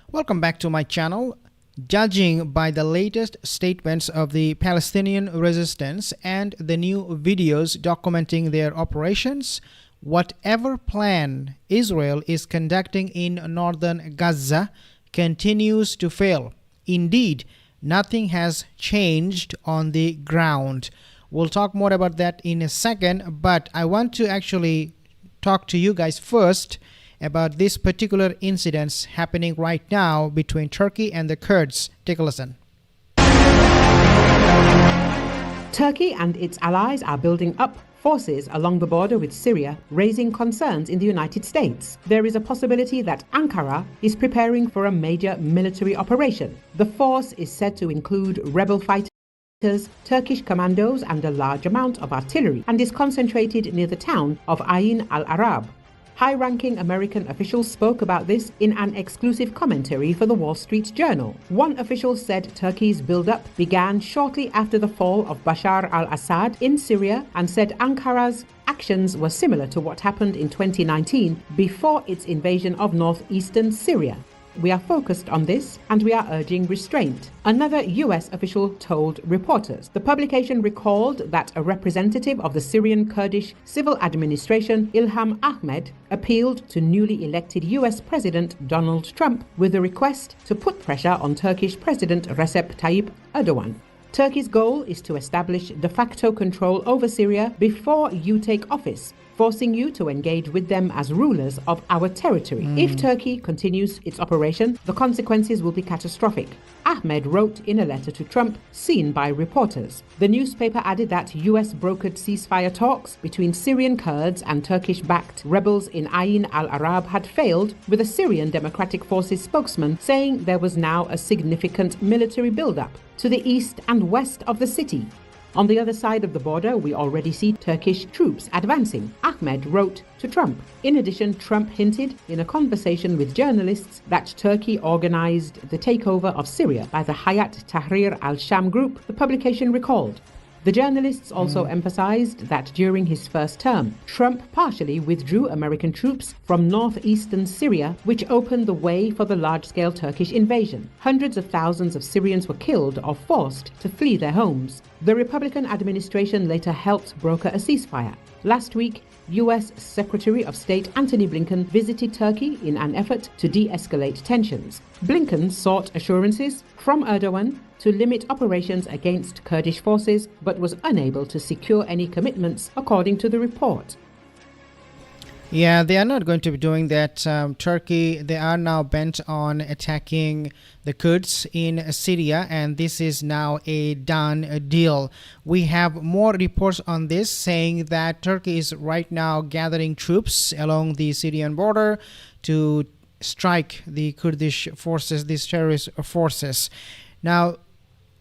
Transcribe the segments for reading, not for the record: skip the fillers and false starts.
Welcome back to my channel. Judging by the latest statements of the Palestinian resistance and the new videos documenting their operations, whatever plan Israel is conducting in northern Gaza continues to fail. Indeed, nothing has changed on the ground. We'll talk more about that in a second, but I want to actually talk to you guys first about this particular incidents happening right now between Turkey and the Kurds. Take a listen. Turkey and its allies are building up forces along the border with Syria, raising concerns in the United States. There is a possibility that Ankara is preparing for a major military operation. The force is said to include rebel fighters, Turkish commandos and a large amount of artillery, and is concentrated near the town of Ain al-Arab. High-ranking American officials spoke about this in an exclusive commentary for the Wall Street Journal. One official said Turkey's build-up began shortly after the fall of Bashar al-Assad in Syria and said Ankara's actions were similar to what happened in 2019 before its invasion of northeastern Syria. We are focused on this and we are urging restraint, another U.S. official told reporters. The publication recalled that a representative of the Syrian Kurdish civil administration, Ilham Ahmed, appealed to newly elected U.S. President Donald Trump with a request to put pressure on Turkish President Recep Tayyip Erdogan. Turkey's goal is to establish de facto control over Syria before you take office, forcing you to engage with them as rulers of our territory. If Turkey continues its operation, the consequences will be catastrophic, Ahmed wrote in a letter to Trump, seen by reporters. The newspaper added that US-brokered ceasefire talks between Syrian Kurds and Turkish-backed rebels in Ain al-Arab had failed, with a Syrian Democratic Forces spokesman saying there was now a significant military buildup to the east and west of the city. On the other side of the border, we already see Turkish troops advancing, Ahmed wrote to Trump. In addition, Trump hinted in a conversation with journalists that Turkey organized the takeover of Syria by the Hayat Tahrir al-Sham group, the publication recalled. The journalists also emphasized that during his first term, Trump partially withdrew American troops from northeastern Syria, which opened the way for the large-scale Turkish invasion. Hundreds of thousands of Syrians were killed or forced to flee their homes. The Republican administration later helped broker a ceasefire. Last week, U.S. Secretary of State Antony Blinken visited Turkey in an effort to de-escalate tensions. Blinken sought assurances from Erdogan to limit operations against Kurdish forces, but was unable to secure any commitments, according to the report. Yeah, they are not going to be doing that. Turkey, they are now bent on attacking the Kurds in Syria, and this is now a done deal. We have more reports on this saying that Turkey is right now gathering troops along the Syrian border to strike the Kurdish forces, these terrorist forces. Now,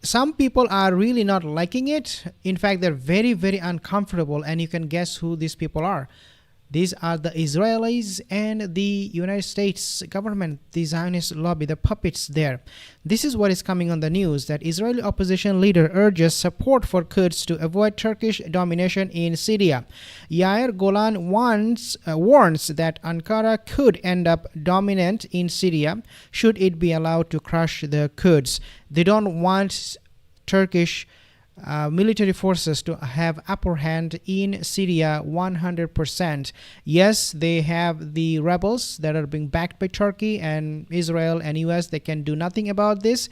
some people are really not liking it. In fact, they're very, very uncomfortable, and you can guess who these people are. These are the Israelis and the United States government, the Zionist lobby, the puppets there. This is what is coming on the news, that Israeli opposition leader urges support for Kurds to avoid Turkish domination in Syria. Yair Golan warns that Ankara could end up dominant in Syria should it be allowed to crush the Kurds. They don't want Turkish military forces to have upper hand in Syria 100%. Yes, they have the rebels that are being backed by Turkey and Israel and US. They can do nothing about this.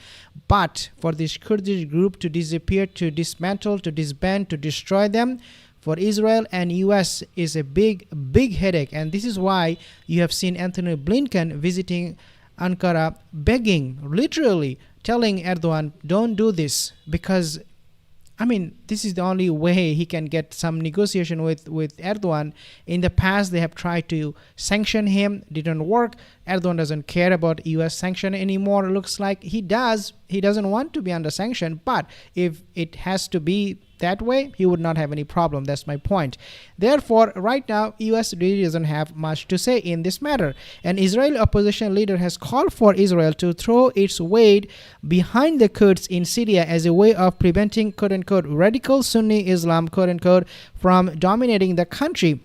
But for this Kurdish group to disappear, to dismantle, to disband, to destroy them, for Israel and US is a big headache. And this is why you have seen Antony Blinken visiting Ankara, begging, literally telling Erdogan, don't do this, because this is the only way he can get some negotiation with Erdogan. In the past, they have tried to sanction him. Didn't work. Erdogan doesn't care about US sanction anymore. Looks like he does. He doesn't want to be under sanction. But if it has to be that way, he would not have any problem. That's my point. Therefore, right now, US really doesn't have much to say in this matter. An Israeli opposition leader has called for Israel to throw its weight behind the Kurds in Syria as a way of preventing quote-unquote radical Sunni Islam quote-unquote from dominating the country.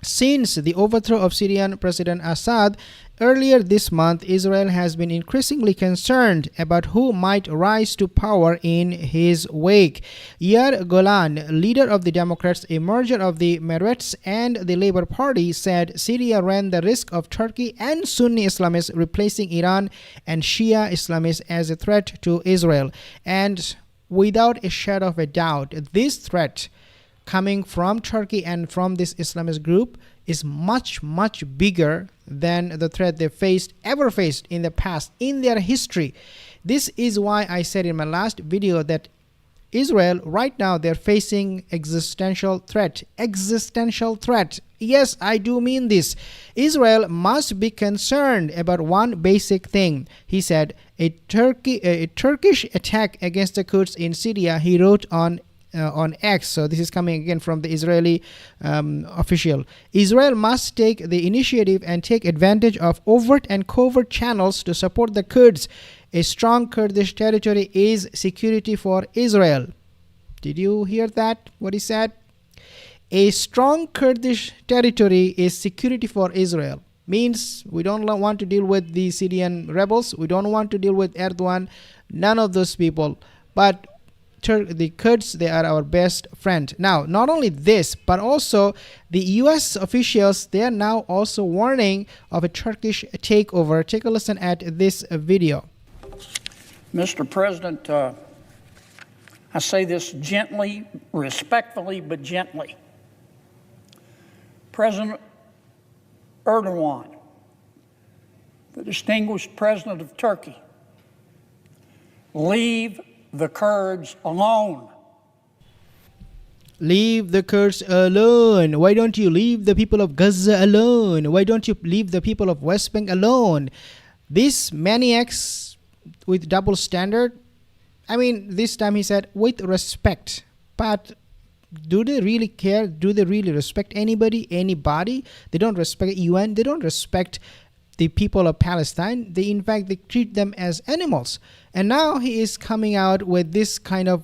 Since the overthrow of Syrian President Assad earlier this month, Israel has been increasingly concerned about who might rise to power in his wake. Yair Golan, leader of the Democrats, a merger of the Meretz and the Labour Party, said Syria ran the risk of Turkey and Sunni Islamists replacing Iran and Shia Islamists as a threat to Israel. And without a shadow of a doubt, this threat coming from Turkey and from this Islamist group is much bigger than the threat they ever faced in the past in their history. This is why I said in my last video that Israel right now, they're facing existential threat. Yes, I do mean this. Israel must be concerned about one basic thing. He said a Turkish attack against the Kurds in Syria, he wrote on X. So this is coming again from the Israeli official. Israel must take the initiative and take advantage of overt and covert channels to support the Kurds. A strong Kurdish territory is security for Israel. Did you hear that? What he said? A strong Kurdish territory is security for Israel. Means we don't want to deal with the Syrian rebels. We don't want to deal with Erdogan. None of those people. But the Kurds, they are our best friend. Now, not only this, but also the US officials, they are now also warning of a Turkish takeover. Take a listen at this video. Mr. President, I say this gently, respectfully, but gently. President Erdogan, the distinguished president of Turkey, leave the Kurds alone. Leave the Kurds alone. Why don't you leave the people of Gaza alone? Why don't you leave the people of West Bank alone? These maniacs with double standard, I mean, this time he said with respect. But do they really care? Do they really respect anybody? They don't respect UN. They don't respect the people of Palestine. In fact, they treat them as animals. And now he is coming out with this kind of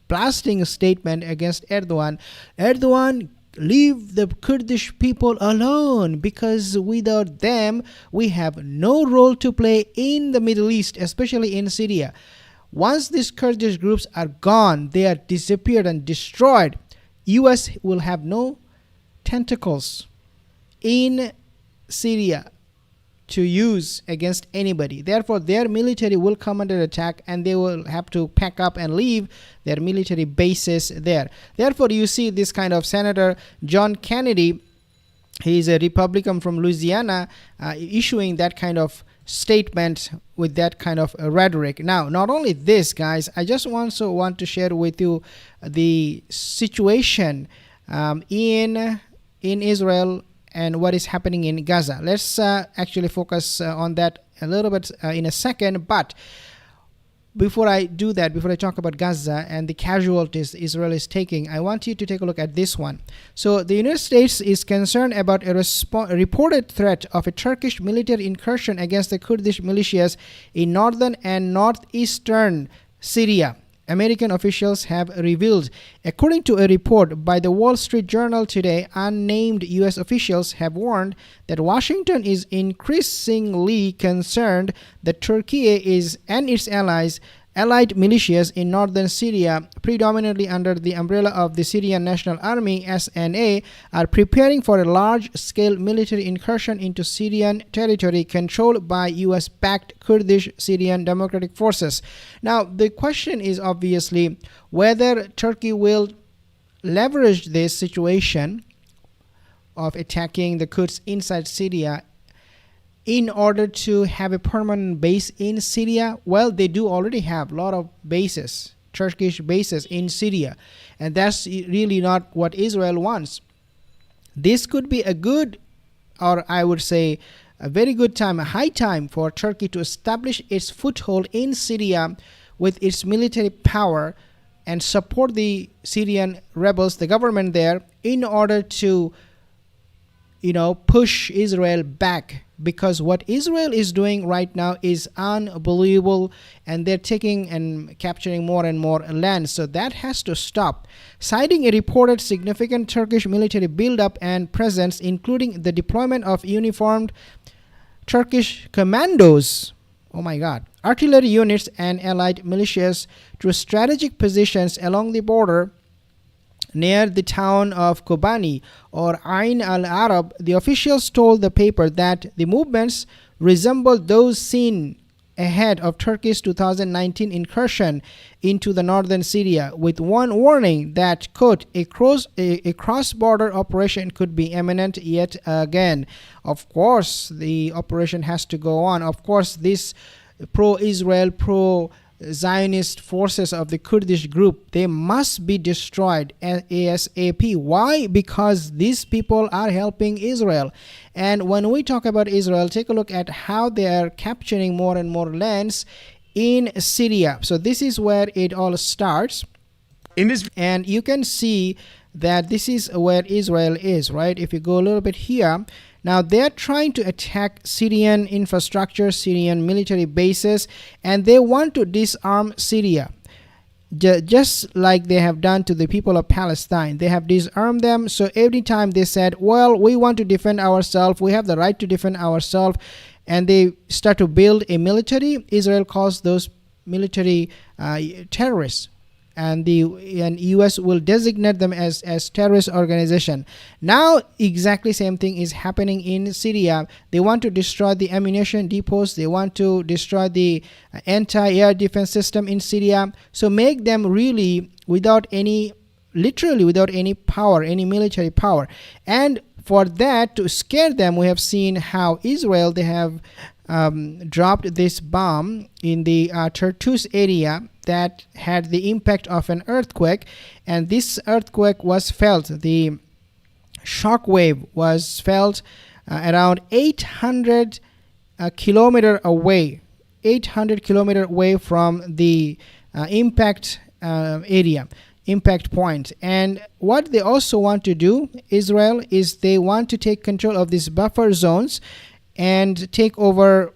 blasting statement against Erdogan. Erdogan, leave the Kurdish people alone, because without them, we have no role to play in the Middle East, especially in Syria. Once these Kurdish groups are gone, they are disappeared and destroyed, US will have no tentacles in Syria to use against anybody. Therefore, their military will come under attack and they will have to pack up and leave their military bases there. Therefore, you see this kind of Senator John Kennedy, he is a Republican from Louisiana, issuing that kind of statement with that kind of rhetoric. Now, not only this, guys, I just also want to share with you the situation in Israel and what is happening in Gaza. Let's actually focus on that a little bit in a second. But before I do that, before I talk about Gaza and the casualties Israel is taking, I want you to take a look at this one. So the United States is concerned about a reported threat of a Turkish military incursion against the Kurdish militias in northern and northeastern Syria, American officials have revealed. According to a report by the Wall Street Journal today, unnamed U.S. officials have warned that Washington is increasingly concerned that Turkey and its allied militias in northern Syria, predominantly under the umbrella of the Syrian National Army (SNA), are preparing for a large-scale military incursion into Syrian territory controlled by US-backed Kurdish Syrian Democratic Forces. Now, the question is obviously whether Turkey will leverage this situation of attacking the Kurds inside Syria in order to have a permanent base in Syria. Well, they do already have a lot of bases, Turkish bases in Syria, and that's really not what Israel wants. This could be a good, or I would say a very good time, a high time for Turkey to establish its foothold in Syria with its military power and support the Syrian rebels, the government there, in order to push Israel back, because what Israel is doing right now is unbelievable, and they're taking and capturing more and more land. So that has to stop. Citing a reported significant Turkish military buildup and presence, including the deployment of uniformed Turkish commandos, oh my God, artillery units and allied militias to strategic positions along the border near the town of Kobani or Ain al-Arab, the officials told the paper that the movements resembled those seen ahead of Turkey's 2019 incursion into the northern Syria, with one warning that, quote, a cross-border operation could be imminent yet again. Of course, the operation has to go on. Of course, this pro-Israel, pro-Zionist forces of the Kurdish group, they must be destroyed ASAP. Why? Because these people are helping Israel. And when we talk about Israel, take a look at how they are capturing more and more lands in Syria. So this is where it all starts. And you can see that this is where Israel is, right? If you go a little bit here, now they're trying to attack Syrian infrastructure, Syrian military bases, and they want to disarm Syria. Just like they have done to the people of Palestine. They have disarmed them. So every time they said, well, we want to defend ourselves, we have the right to defend ourselves, and they start to build a military, Israel calls those military terrorists. And the US will designate them as terrorist organization. Now exactly same thing is happening in Syria. They want to destroy the ammunition depots. They want to destroy the anti-air defense system in Syria. So make them really literally without any power, any military power. And for that, to scare them, we have seen how Israel, they have dropped this bomb in the Tartus area that had the impact of an earthquake, and this earthquake was felt, the shock wave was felt around 800 kilometer away from the impact area, impact point. And what they also want to do, Israel, is they want to take control of these buffer zones and take over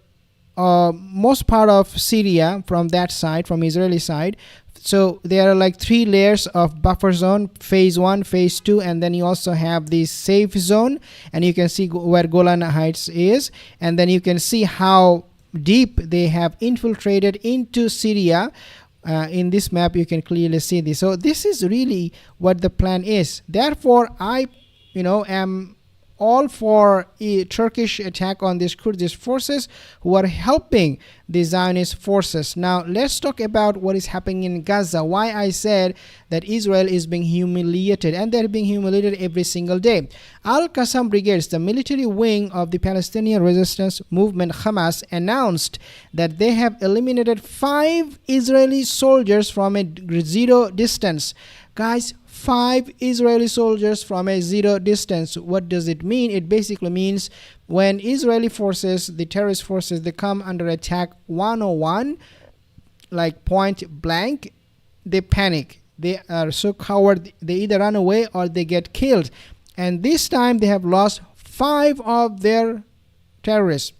most part of Syria from that side, from Israeli side. So there are like 3 layers of buffer zone, phase 1, phase 2, and then you also have the safe zone, and you can see where Golan Heights is, and then you can see how deep they have infiltrated into Syria. In this map you can clearly see this. So this is really what the plan is. Therefore I am all for a Turkish attack on these Kurdish forces who are helping the Zionist forces. Now let's talk about what is happening in Gaza. Why I said that Israel is being humiliated, and they're being humiliated every single day. Al-Qassam brigades, the military wing of the Palestinian resistance movement Hamas, announced that they have eliminated 5 Israeli soldiers from a zero distance. Guys, 5 Israeli soldiers from a zero distance. What does it mean? It basically means when Israeli forces, the terrorist forces, they come under attack 101, like point blank, they panic. They are so coward, they either run away or they get killed. And this time they have lost 5 of their terrorists.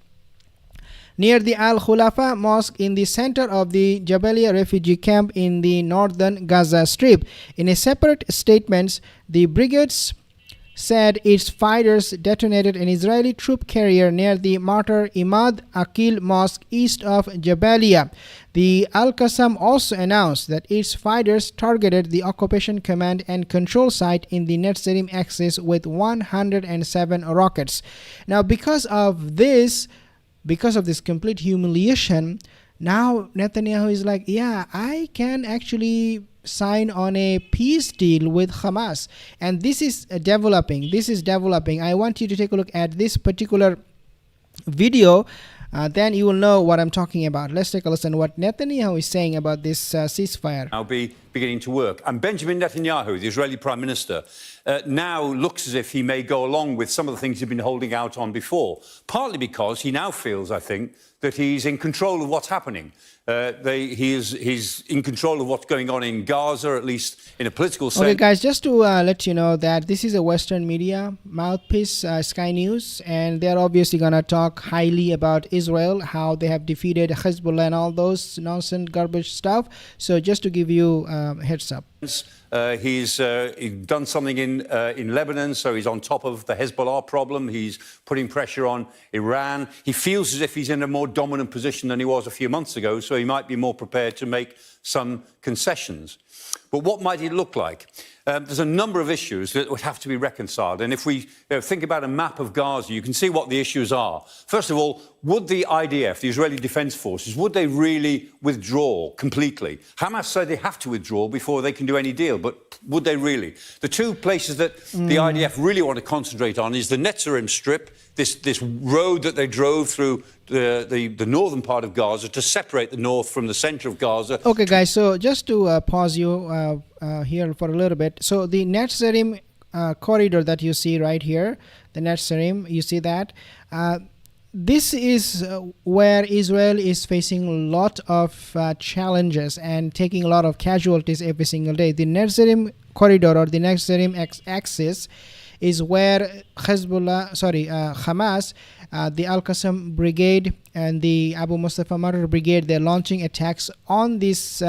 Near the Al-Khulafa Mosque in the center of the Jabalia refugee camp in the northern Gaza Strip. In a separate statement, the brigades said its fighters detonated an Israeli troop carrier near the Martyr Imad Akil Mosque east of Jabalia. The Al-Qassam also announced that its fighters targeted the occupation command and control site in the Netzarim axis with 107 rockets. Now because of this complete humiliation, now Netanyahu is like, yeah, I can actually sign on a peace deal with Hamas. And this is developing. I want you to take a look at this particular video. Then you will know what I'm talking about. Let's take a listen what Netanyahu is saying about this ceasefire. I'll be beginning to work. And Benjamin Netanyahu, the Israeli Prime Minister, now looks as if he may go along with some of the things he'd been holding out on before, partly because he now feels, I think, that he's in control of what's happening. He's in control of what's going on in Gaza, at least in a political sense. Okay, guys, just to let you know that this is a Western media mouthpiece, Sky News, and they're obviously going to talk highly about Israel, how they have defeated Hezbollah and all those nonsense, garbage stuff. So just to give you a heads up. He's done something in Lebanon, so he's on top of the Hezbollah problem. He's putting pressure on Iran. He feels as if he's in a more dominant position than he was a few months ago, so he might be more prepared to make some concessions. But what might it look like? There's a number of issues that would have to be reconciled. And if we think about a map of Gaza, you can see what the issues are. First of all, would the IDF, the Israeli Defense Forces, would they really withdraw completely? Hamas said they have to withdraw before they can do any deal, but would they really? The two places that the IDF really want to concentrate on is the Netzarim Strip, this road that they drove through the northern part of Gaza to separate the north from the centre of Gaza. Okay, guys, so just to pause you here for a little bit. So the Netzarim corridor that you see right here, the Netzarim, you see that? This is where Israel is facing a lot of challenges and taking a lot of casualties every single day. The Netzarim corridor or the Netzarim axis is where Hamas, the Al-Qassam Brigade and the Abu Mustafa Martyr Brigade, they're launching attacks on this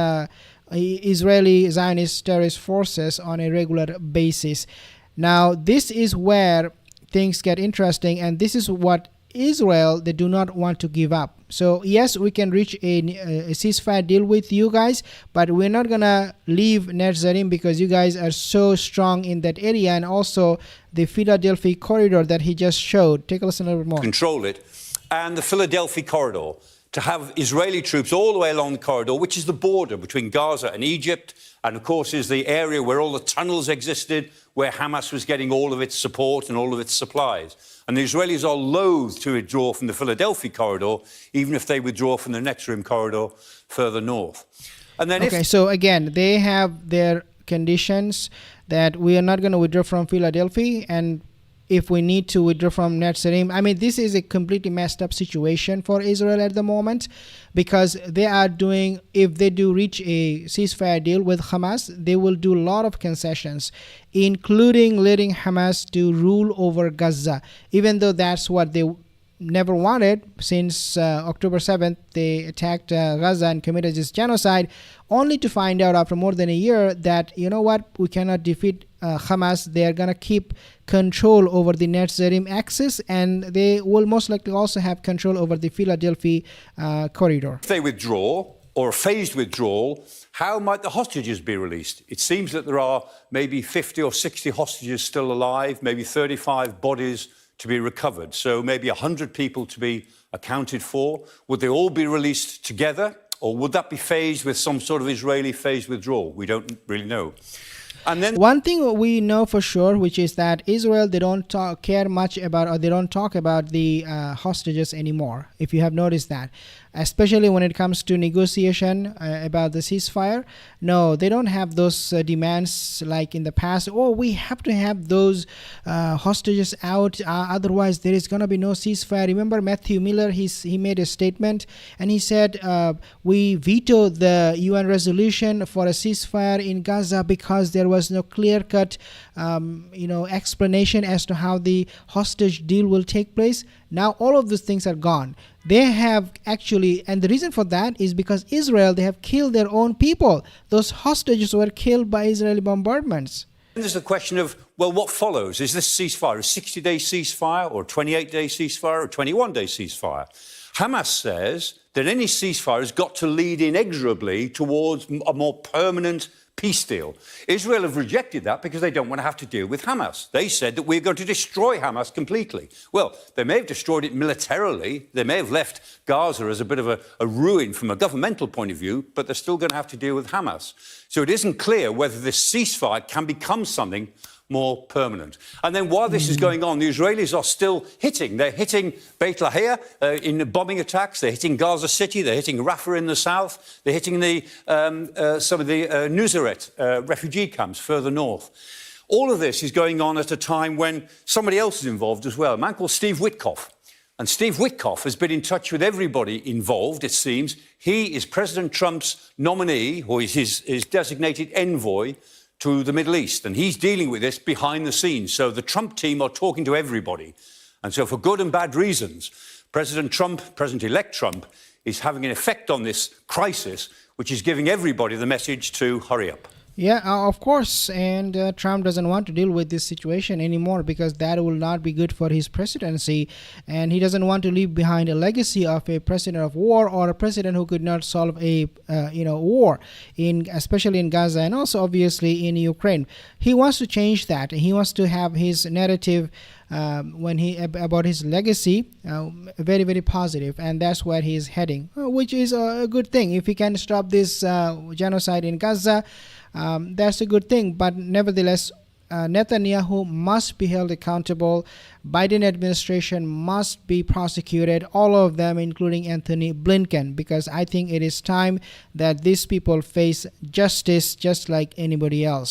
Israeli Zionist terrorist forces on a regular basis. Now, this is where things get interesting, and this is what Israel, they do not want to give up. So yes, we can reach a ceasefire deal with you guys, but we're not gonna leave Netzarim because you guys are so strong in that area, and also the Philadelphia corridor that he just showed. Take a listen a little bit more. Control it, and the Philadelphia corridor, to have Israeli troops all the way along the corridor, which is the border between Gaza and Egypt, and of course is the area where all the tunnels existed, where Hamas was getting all of its support and all of its supplies. And the Israelis are loath to withdraw from the Philadelphia corridor, even if they withdraw from the Netzarim corridor further north. And then so again, they have their conditions that we are not going to withdraw from Philadelphia, and if we need to withdraw from Netzarim, I mean, this is a completely messed up situation for Israel at the moment, because they are doing, if they do reach a ceasefire deal with Hamas, they will do a lot of concessions, including letting Hamas to rule over Gaza, even though that's what they never wanted. Since October 7th, they attacked Gaza and committed this genocide, only to find out after more than a year that, you know what, we cannot defeat Hamas. They are going to keep control over the Netzarim axis, and they will most likely also have control over the Philadelphia corridor. If they withdraw, or a phased withdrawal, how might the hostages be released? It seems that there are maybe 50 or 60 hostages still alive, maybe 35 bodies to be recovered, so maybe 100 people to be accounted for. Would they all be released together, or would that be phased with some sort of Israeli phased withdrawal? We don't really know. And then one thing we know for sure, which is that Israel, they don't care much about, or they don't talk about the hostages anymore, if you have noticed that, especially when it comes to negotiation about the ceasefire. No, they don't have those demands like in the past. Oh, we have to have those hostages out, otherwise there is going to be no ceasefire. Remember Matthew Miller, he made a statement, and he said, we vetoed the UN resolution for a ceasefire in Gaza because there was no clear-cut explanation as to how the hostage deal will take place. Now all of those things are gone. They have actually, and the reason for that is because Israel, they have killed their own people. Those hostages were killed by Israeli bombardments. And there's the question of, well, what follows? Is this ceasefire a 60-day ceasefire, or a 28-day ceasefire, or a 21-day ceasefire? Hamas says that any ceasefire has got to lead inexorably towards a more permanent peace deal. Israel have rejected that because they don't want to have to deal with Hamas. They said that we're going to destroy Hamas completely. Well, they may have destroyed it militarily. They may have left Gaza as a bit of a ruin from a governmental point of view, but they're still going to have to deal with Hamas. So it isn't clear whether this ceasefire can become something more permanent. And then while this is going on, the Israelis are still hitting. They're hitting Beit Lahia in bombing attacks. They're hitting Gaza City. They're hitting Rafah in the south. They're hitting some of the Nuseirat refugee camps further north. All of this is going on at a time when somebody else is involved as well, a man called Steve Witkoff. And Steve Witkoff has been in touch with everybody involved, it seems. He is President Trump's nominee, or is his designated envoy to the Middle East. And he's dealing with this behind the scenes. So the Trump team are talking to everybody. And so for good and bad reasons, President Trump, President-elect Trump, is having an effect on this crisis, which is giving everybody the message to hurry up. Yeah, of course. And Trump doesn't want to deal with this situation anymore because that will not be good for his presidency. And he doesn't want to leave behind a legacy of a president of war or a president who could not solve a war, especially in Gaza and also obviously in Ukraine. He wants to change that. He wants to have his narrative about his legacy very, very positive, and that's where he is heading, which is a good thing. If he can stop this genocide in Gaza, that's a good thing. But nevertheless, Netanyahu must be held accountable. Biden administration must be prosecuted, all of them, including Anthony Blinken, because I think it is time that these people face justice just like anybody else.